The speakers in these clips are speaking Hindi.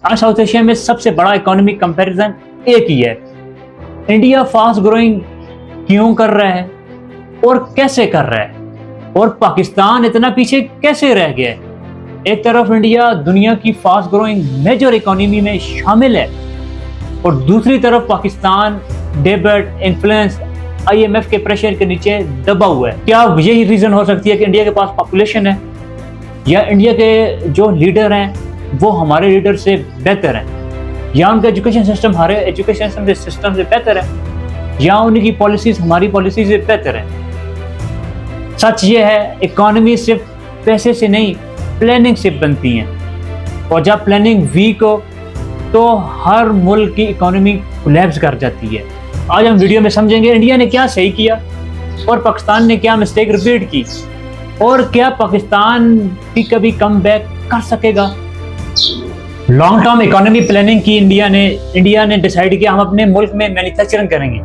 आज साउथ एशिया में सबसे बड़ा इकोनॉमिक कंपैरिजन एक ही है। इंडिया फास्ट ग्रोइंग क्यों कर रहा है और कैसे कर रहा है, और पाकिस्तान इतना पीछे कैसे रह गया है। एक तरफ इंडिया दुनिया की फास्ट ग्रोइंग मेजर इकोनॉमी में शामिल है और दूसरी तरफ पाकिस्तान डेब्ट, इन्फ्लुएंस, IMF के प्रेशर के नीचे दबा हुआ है। क्या यही रीजन हो सकती है कि इंडिया के पास पॉपुलेशन है, या इंडिया के जो लीडर हैं वो हमारे लीडर से बेहतर हैं, या उनका एजुकेशन सिस्टम हमारे एजुकेशन सिस्टम से बेहतर है, या उनकी पॉलिसीज हमारी पॉलिसी से बेहतर है। सच ये है, इकोनॉमी सिर्फ पैसे से नहीं प्लानिंग से बनती है, और जब प्लानिंग वीक हो तो हर मुल्क की इकोनॉमी कोलैप्स कर जाती है। आज हम वीडियो में समझेंगे इंडिया ने क्या सही किया और पाकिस्तान ने क्या मिस्टेक रिपीट की, और क्या पाकिस्तान भी कभी कम बैक कर सकेगा। लॉन्ग टर्म इकोनॉमी प्लानिंग की इंडिया ने डिसाइड किया हम अपने मुल्क में मैन्युफैक्चरिंग करेंगे,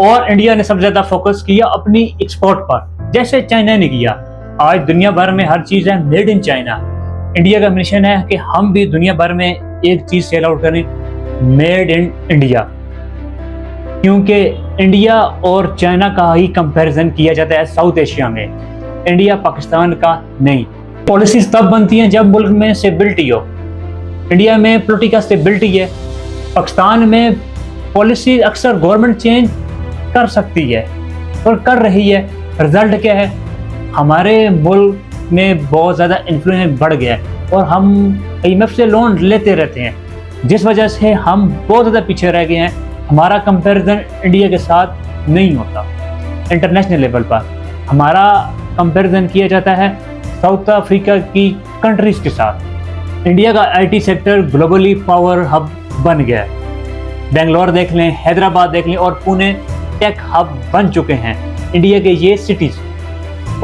और इंडिया ने सबसे ज्यादा फोकस किया अपनी एक्सपोर्ट पर, जैसे चाइना ने किया। आज दुनिया भर में हर चीज है मेड इन चाइना। इंडिया का मिशन है कि हम भी दुनिया भर में एक चीज सेल आउट करें, मेड इन इंडिया, क्योंकि इंडिया और चाइना का ही कंपैरिजन किया जाता है साउथ एशिया में, इंडिया पाकिस्तान का नहीं। पॉलिसीज तब बनती हैं जब मुल्क में स्टेबिलिटी हो। इंडिया में पॉलिटिकल स्टेबिलिटी है, पाकिस्तान में पॉलिसी अक्सर गवर्नमेंट चेंज कर सकती है और कर रही है। रिजल्ट क्या है, हमारे मुल्क में बहुत ज़्यादा इन्फ्लुएंस बढ़ गया है और हम IMF से लोन लेते रहते हैं, जिस वजह से हम बहुत ज़्यादा पीछे रह गए हैं। हमारा कंपैरिजन इंडिया के साथ नहीं होता। इंटरनेशनल लेवल पर हमारा कंपैरिजन किया जाता है साउथ अफ्रीका की कंट्रीज के साथ। इंडिया का IT sector globally power hub बन गया है। बेंगलोर देख लें, हैदराबाद देख लें, और पुणे टेक हब बन चुके हैं इंडिया के ये सिटीज,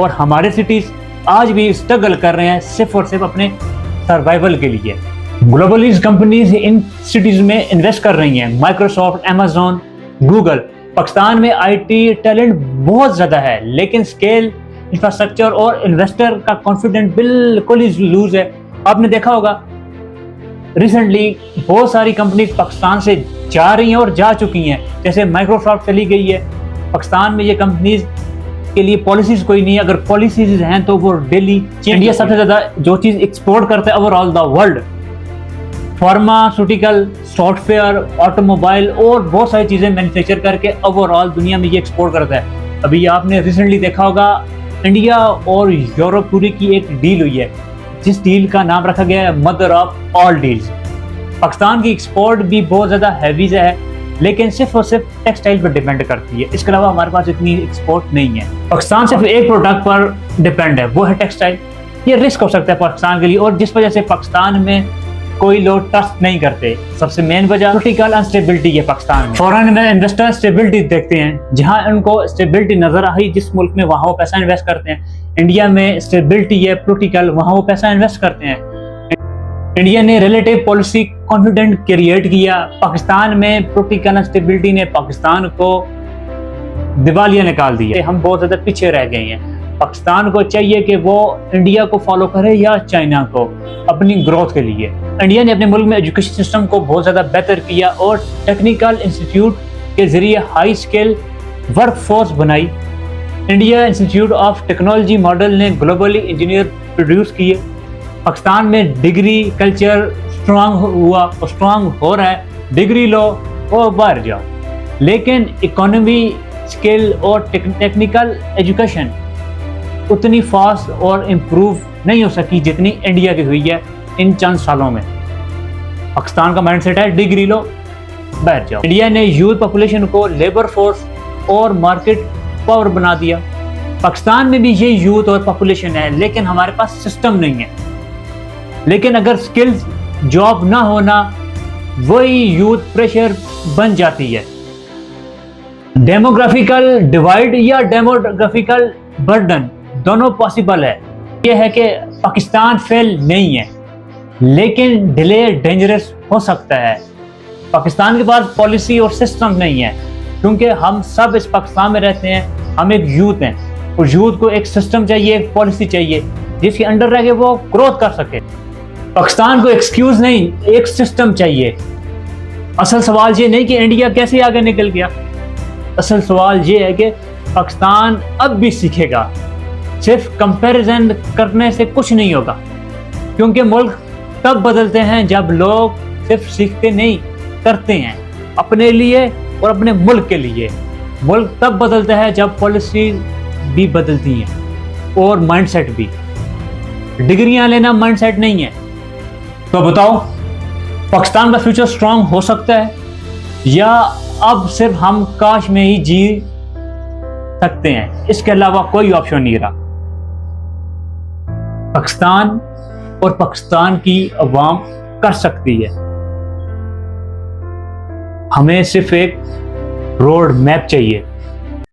और हमारे सिटीज आज भी स्ट्रगल कर रहे हैं सिर्फ और सिर्फ अपने सर्वाइवल के लिए। ग्लोबली कंपनीज इन सिटीज में इन्वेस्ट कर रही हैं, माइक्रोसॉफ्ट, अमेजोन, गूगल। पाकिस्तान में IT टैलेंट बहुत ज्यादा है, लेकिन स्केल, इंफ्रास्ट्रक्चर और इन्वेस्टर का कॉन्फिडेंस बिल्कुल ही लूज है। आपने देखा होगा रिसेंटली बहुत सारी कंपनी पाकिस्तान से जा रही हैं और जा चुकी हैं, जैसे माइक्रोसॉफ्ट चली गई है। पाकिस्तान में ये कंपनीज के लिए पॉलिसीज कोई नहीं है, अगर पॉलिसीज हैं तो वो डेली। इंडिया सबसे ज्यादा जो चीज एक्सपोर्ट करता है overall the world, pharmaceutical, software, automobile और बहुत सारी चीजें मैन्युफैक्चर करके ओवरऑल दुनिया में ये एक्सपोर्ट करता है। अभी आपने रिसेंटली देखा होगा इंडिया और यूरोप पूरी की एक डील हुई है, जिस डील का नाम रखा गया है mother of all deals. Pakistan की एक्सपोर्ट भी बहुत ज़्यादा हैवी है, लेकिन सिर्फ और सिर्फ टेक्सटाइल पर डिपेंड करती है। इसके अलावा हमारे पास इतनी एक्सपोर्ट नहीं है। पाकिस्तान सिर्फ एक प्रोडक्ट पर डिपेंड है, वो है टेक्सटाइल। ये रिस्क हो सकता है पाकिस्तान के लिए, और जिस वजह से पाकिस्तान में कोई लोग ट्रस्ट नहीं करते। सबसे मेन वजह पॉलिटिकल अनस्टेबिलिटी है पाकिस्तान में। फॉरेन इन्वेस्टर स्टेबिलिटी देखते हैं, जहां उनको स्टेबिलिटी नजर आई जिस मुल्क में, वहां वो पैसा इन्वेस्ट करते हैं। इंडिया में स्टेबिलिटी है पॉलिटिकल, वहां वो पैसा इन्वेस्ट करते हैं। इंडिया ने रिलेटिव पॉलिसी कॉन्फिडेंट क्रिएट किया, पाकिस्तान में पॉलिटिकल अनस्टेबिलिटी ने पाकिस्तान को दिवालिया निकाल दिया। हम बहुत ज्यादा पीछे रह गए हैं। पाकिस्तान को चाहिए कि वो इंडिया को फॉलो करे या चाइना को अपनी ग्रोथ के लिए। इंडिया ने अपने मुल्क में एजुकेशन सिस्टम को बहुत ज़्यादा बेहतर किया और टेक्निकल इंस्टीट्यूट के जरिए हाई स्किल वर्क फोर्स बनाई। India institute of technology model ने ग्लोबली इंजीनियर प्रोड्यूस किए। पाकिस्तान में डिग्री कल्चर स्ट्रांग हुआ और स्ट्रांग हो रहा है। डिग्री लो और बाहर जाओ, लेकिन इकोनॉमी, स्किल और टेक्निकल एजुकेशन उतनी फास्ट और इम्प्रूव नहीं हो सकी जितनी इंडिया की हुई है इन चंद सालों में। पाकिस्तान का माइंडसेट है डिग्री लो बैठ जाओ। इंडिया ने यूथ पॉपुलेशन को लेबर फोर्स और मार्केट पावर बना दिया। पाकिस्तान में भी ये यूथ और पॉपुलेशन है, लेकिन हमारे पास सिस्टम नहीं है। लेकिन अगर स्किल्स जॉब ना होना, वही यूथ प्रेशर बन जाती है। डेमोग्राफिकल डिवाइड या डेमोग्राफिकल बर्डन दोनों पॉसिबल है। यह है कि पाकिस्तान फेल नहीं है, लेकिन डिले डेंजरस हो सकता है। पाकिस्तान के पास पॉलिसी और सिस्टम नहीं है, क्योंकि हम सब इस पाकिस्तान में रहते हैं। हम एक यूथ हैं और यूथ को एक सिस्टम चाहिए, एक पॉलिसी चाहिए जिसके अंडर रह के वो ग्रोथ कर सके। पाकिस्तान को एक्सक्यूज नहीं, एक सिस्टम चाहिए। असल सवाल ये नहीं कि इंडिया कैसे आगे निकल गया, असल सवाल ये है कि पाकिस्तान अब भी सीखेगा। सिर्फ कंपैरिजन करने से कुछ नहीं होगा, क्योंकि मुल्क तब बदलते हैं जब लोग सिर्फ सीखते नहीं, करते हैं अपने लिए और अपने मुल्क के लिए। मुल्क तब बदलता है जब पॉलिसी भी बदलती हैं और माइंडसेट भी। डिग्रियां लेना माइंडसेट नहीं है। तो बताओ, पाकिस्तान का फ्यूचर स्ट्रांग हो सकता है या अब सिर्फ हम काश में ही जी सकते हैं, इसके अलावा कोई ऑप्शन नहीं रहा। पाकिस्तान और पाकिस्तान की अवाम कर सकती है। हमें सिर्फ एक रोड मैप चाहिए।